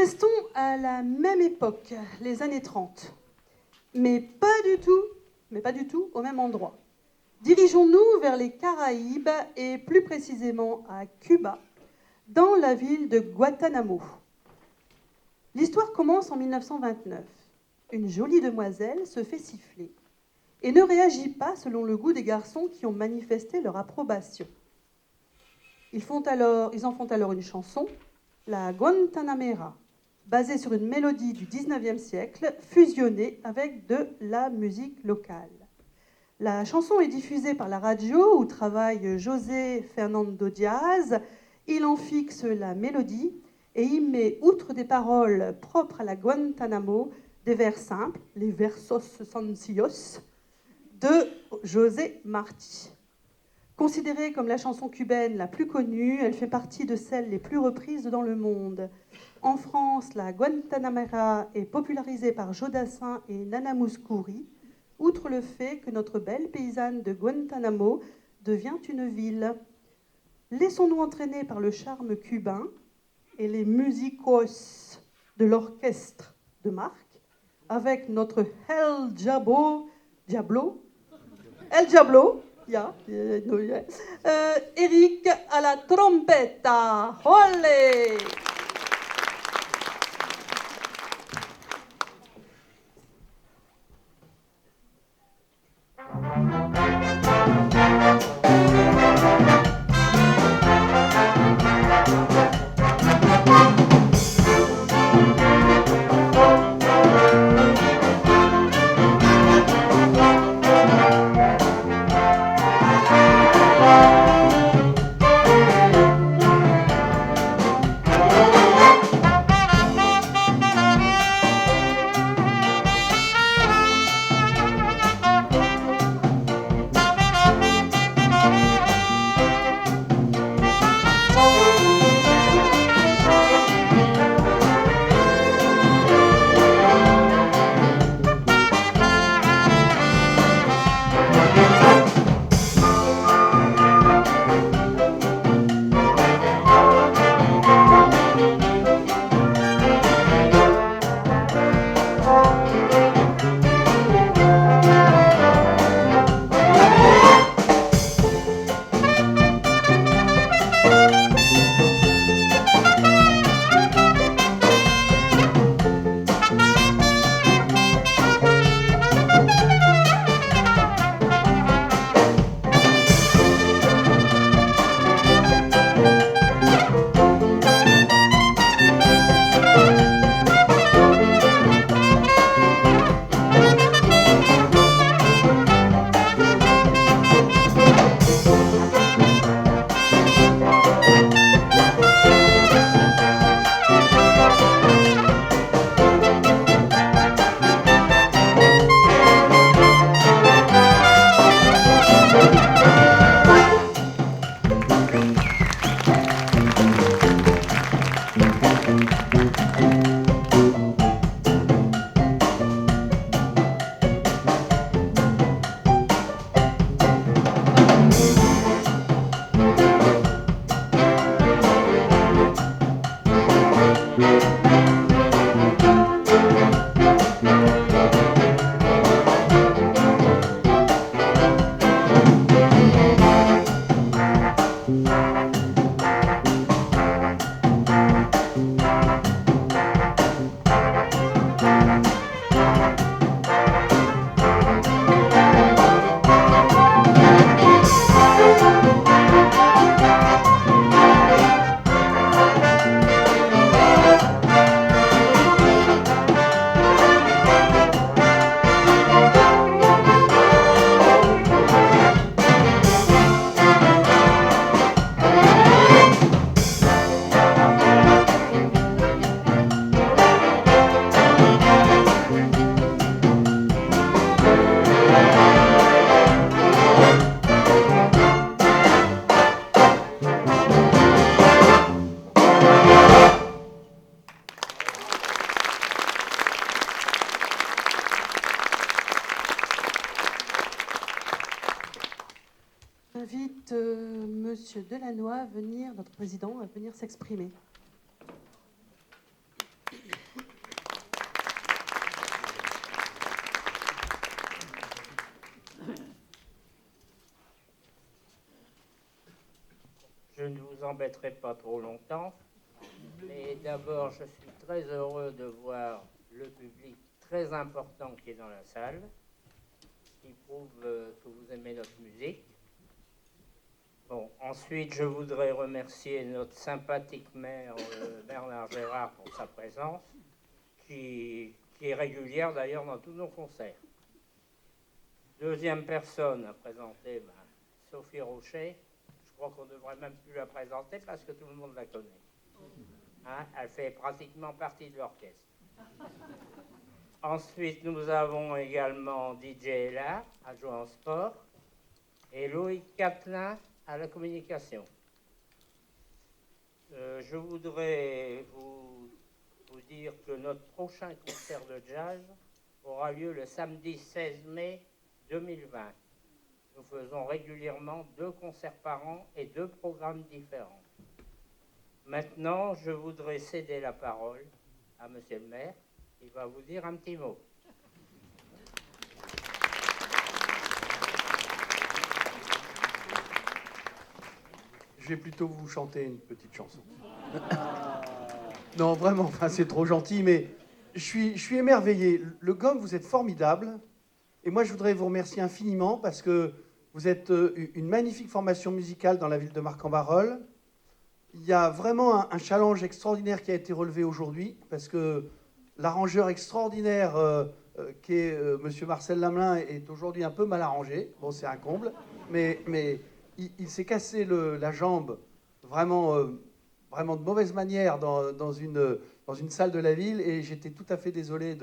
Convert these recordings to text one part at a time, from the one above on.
restons à la même époque, les années 30, mais pas du tout au même endroit. Dirigeons-nous vers les Caraïbes et plus précisément à Cuba, dans la ville de Guantanamo. L'histoire commence en 1929. Une jolie demoiselle se fait siffler et ne réagit pas selon le goût des garçons qui ont manifesté leur approbation. Ils en font alors une chanson, la Guantanamera, basée sur une mélodie du 19e siècle, fusionnée avec de la musique locale. La chanson est diffusée par la radio où travaille José Fernando Diaz. Il en fixe la mélodie et y met, outre des paroles propres à la Guantanamo, des vers simples, les versos sencillos, de José Martí. Considérée comme la chanson cubaine la plus connue, elle fait partie de celles les plus reprises dans le monde. En France, la Guantanamera est popularisée par Jodassin et Nana Mouskouri, outre le fait que notre belle paysanne de Guantanamo devient une ville. Laissons-nous entraîner par le charme cubain et les musicos de l'orchestre de Marc avec notre El Diablo, Eric à la trompetta. Olé! J'invite Monsieur Delannoy à venir, notre président, à venir s'exprimer. embêterai pas trop longtemps. Mais d'abord, je suis très heureux de voir le public très important qui est dans la salle, qui prouve que vous aimez notre musique. Bon, ensuite, je voudrais remercier notre sympathique maire Bernard Gérard pour sa présence, qui est régulière d'ailleurs dans tous nos concerts. Deuxième personne à présenter, Sophie Rocher. Je crois qu'on ne devrait même plus la présenter parce que tout le monde la connaît. Hein, elle fait pratiquement partie de l'orchestre. Ensuite, nous avons également DJ Ella, adjoint au sport, et Loïc Catlin à la communication. Je voudrais vous dire que notre prochain concert de jazz aura lieu le samedi 16 mai 2020. Nous faisons régulièrement 2 concerts par an et 2 programmes différents. Maintenant, je voudrais céder la parole à Monsieur le maire. Il va vous dire un petit mot. Je vais plutôt vous chanter une petite chanson. Non, vraiment, enfin, c'est trop gentil, mais je suis émerveillé. Le GOM, vous êtes formidable. Et moi, je voudrais vous remercier infiniment parce que vous êtes une magnifique formation musicale dans la ville de Marcq-en-Barœul. Il y a vraiment un challenge extraordinaire qui a été relevé aujourd'hui parce que l'arrangeur extraordinaire qui est Monsieur Marcel Lamelin est aujourd'hui un peu mal arrangé. Bon, c'est un comble, mais il s'est cassé la jambe vraiment, vraiment de mauvaise manière dans une salle de la ville et j'étais tout à fait désolé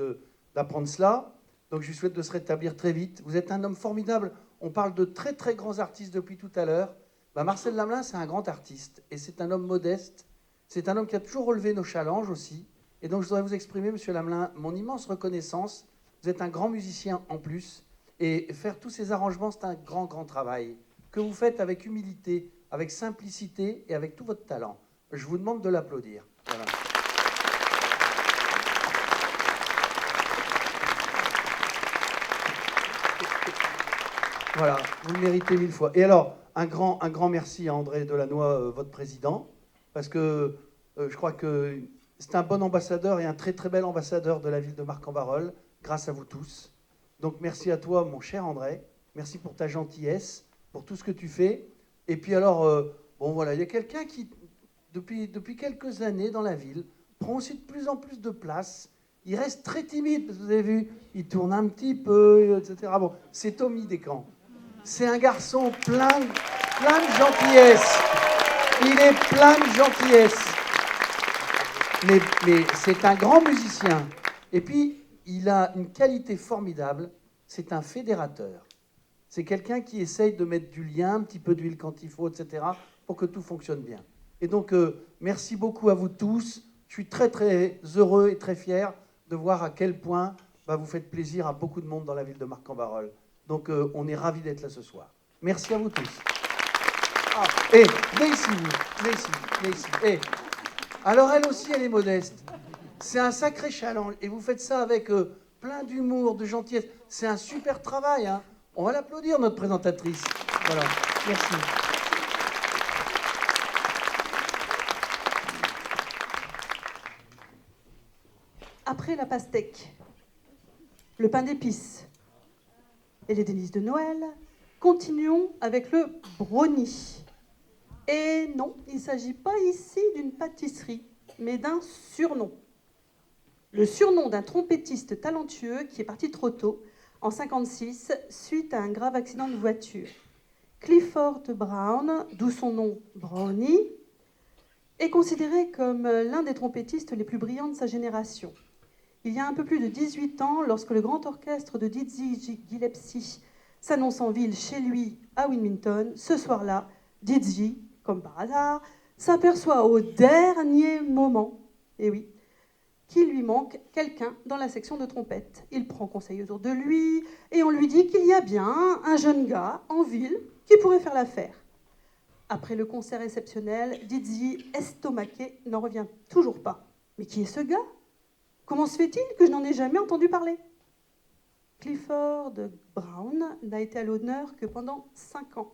d'apprendre cela. Donc je lui souhaite de se rétablir très vite. Vous êtes un homme formidable. On parle de très très grands artistes depuis tout à l'heure. Marcel Lamelin, c'est un grand artiste et c'est un homme modeste. C'est un homme qui a toujours relevé nos challenges aussi. Et donc je voudrais vous exprimer, Monsieur Lamelin, mon immense reconnaissance. Vous êtes un grand musicien en plus. Et faire tous ces arrangements, c'est un grand, grand travail que vous faites avec humilité, avec simplicité et avec tout votre talent. Je vous demande de l'applaudir. Voilà. Voilà, vous le méritez 1000 fois. Et alors, un grand merci à André Delannoy, votre président, parce que je crois que c'est un bon ambassadeur et un très très bel ambassadeur de la ville de Marcq-en-Barœul, grâce à vous tous. Donc merci à toi, mon cher André. Merci pour ta gentillesse, pour tout ce que tu fais. Et puis alors, bon voilà, il y a quelqu'un qui, depuis quelques années dans la ville, prend aussi de plus en plus de place. Il reste très timide, parce que vous avez vu, il tourne un petit peu, etc. Bon, c'est Tommy Descamps. C'est un garçon plein de gentillesse. Il est plein de gentillesse. Mais c'est un grand musicien. Et puis, il a une qualité formidable. C'est un fédérateur. C'est quelqu'un qui essaye de mettre du lien, un petit peu d'huile quand il faut, etc., pour que tout fonctionne bien. Et donc, merci beaucoup à vous tous. Je suis très, très heureux et très fier de voir à quel point vous faites plaisir à beaucoup de monde dans la ville de Marcq-en-Barœul. Donc, on est ravis d'être là ce soir. Merci à vous tous. Et venez ici, vous. Venez ici. Et, alors, elle aussi, elle est modeste. C'est un sacré challenge. Et vous faites ça avec plein d'humour, de gentillesse. C'est un super travail. Hein. On va l'applaudir, notre présentatrice. Voilà. Merci. Après la pastèque, le pain d'épices et les délices de Noël, continuons avec le brownie. Et non, il ne s'agit pas ici d'une pâtisserie, mais d'un surnom. Le surnom d'un trompettiste talentueux qui est parti trop tôt, en 1956, suite à un grave accident de voiture. Clifford Brown, d'où son nom Brownie, est considéré comme l'un des trompettistes les plus brillants de sa génération. Il y a un peu plus de 18 ans, lorsque le grand orchestre de Dizzy Gillespie s'annonce en ville chez lui à Wilmington, ce soir-là, Dizzy, comme par hasard, s'aperçoit au dernier moment, et oui, qu'il lui manque quelqu'un dans la section de trompette. Il prend conseil autour de lui et on lui dit qu'il y a bien un jeune gars en ville qui pourrait faire l'affaire. Après le concert exceptionnel, Dizzy, estomaqué, n'en revient toujours pas. Mais qui est ce gars ? Comment se fait-il que je n'en ai jamais entendu parler ? Clifford Brown n'a été à l'honneur que pendant 5 ans.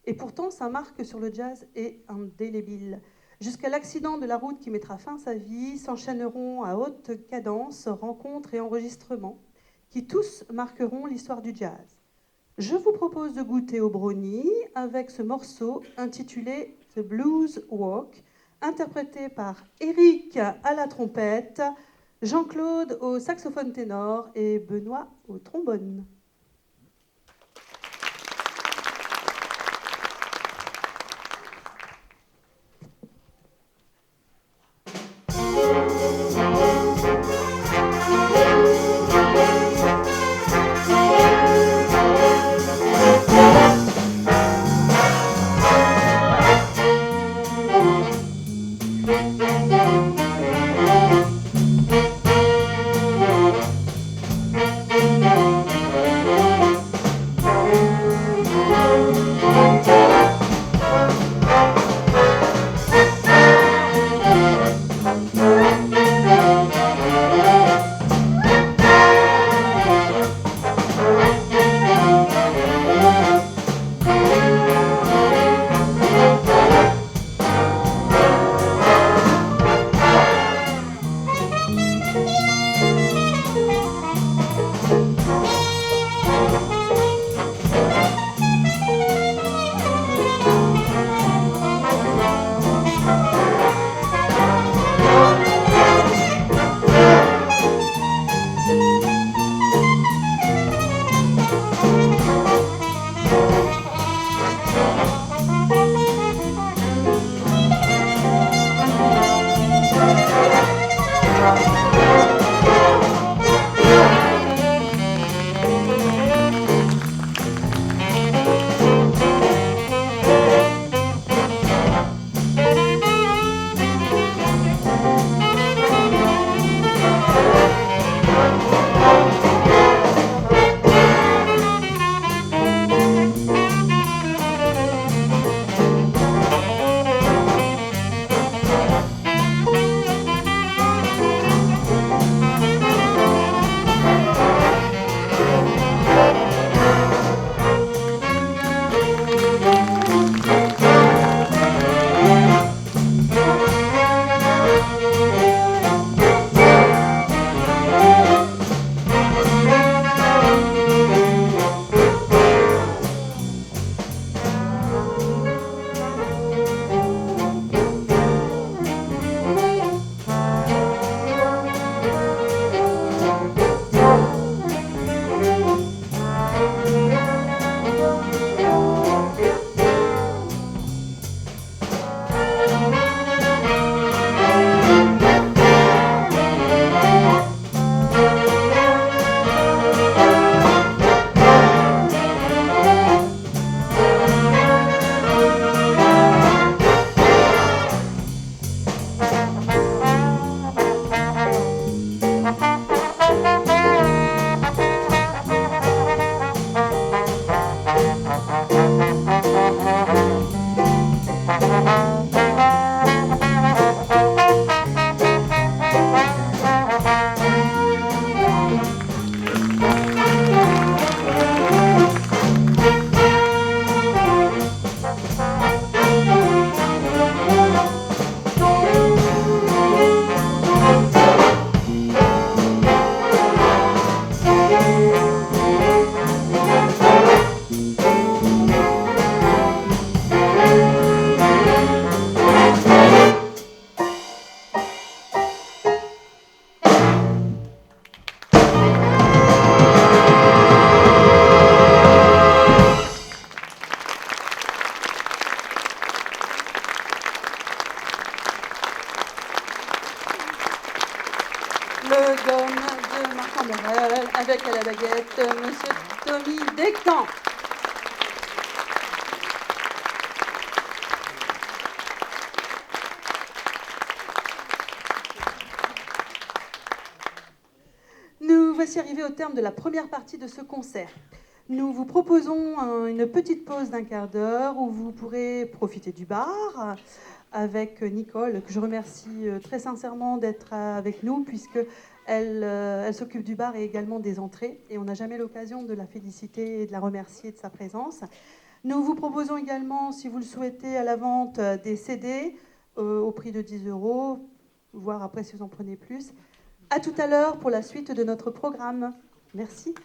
Et pourtant, sa marque sur le jazz est indélébile. Jusqu'à l'accident de la route qui mettra fin à sa vie, s'enchaîneront à haute cadence rencontres et enregistrements qui tous marqueront l'histoire du jazz. Je vous propose de goûter au brownie avec ce morceau intitulé The Blues Walk, interprété par Eric à la trompette, Jean-Claude au saxophone ténor et Benoît au trombone. Le gomme de Marc Andorel avec à la baguette Monsieur Tommy Descamps. Nous voici arrivés au terme de la première partie de ce concert. Nous vous proposons une petite pause d'un quart d'heure où vous pourrez profiter du bar avec Nicole, que je remercie très sincèrement d'être avec nous, puisqu'elle s'occupe du bar et également des entrées. Et on n'a jamais l'occasion de la féliciter et de la remercier de sa présence. Nous vous proposons également, si vous le souhaitez, à la vente des CD au prix de 10 €, voire après si vous en prenez plus. À tout à l'heure pour la suite de notre programme. Merci.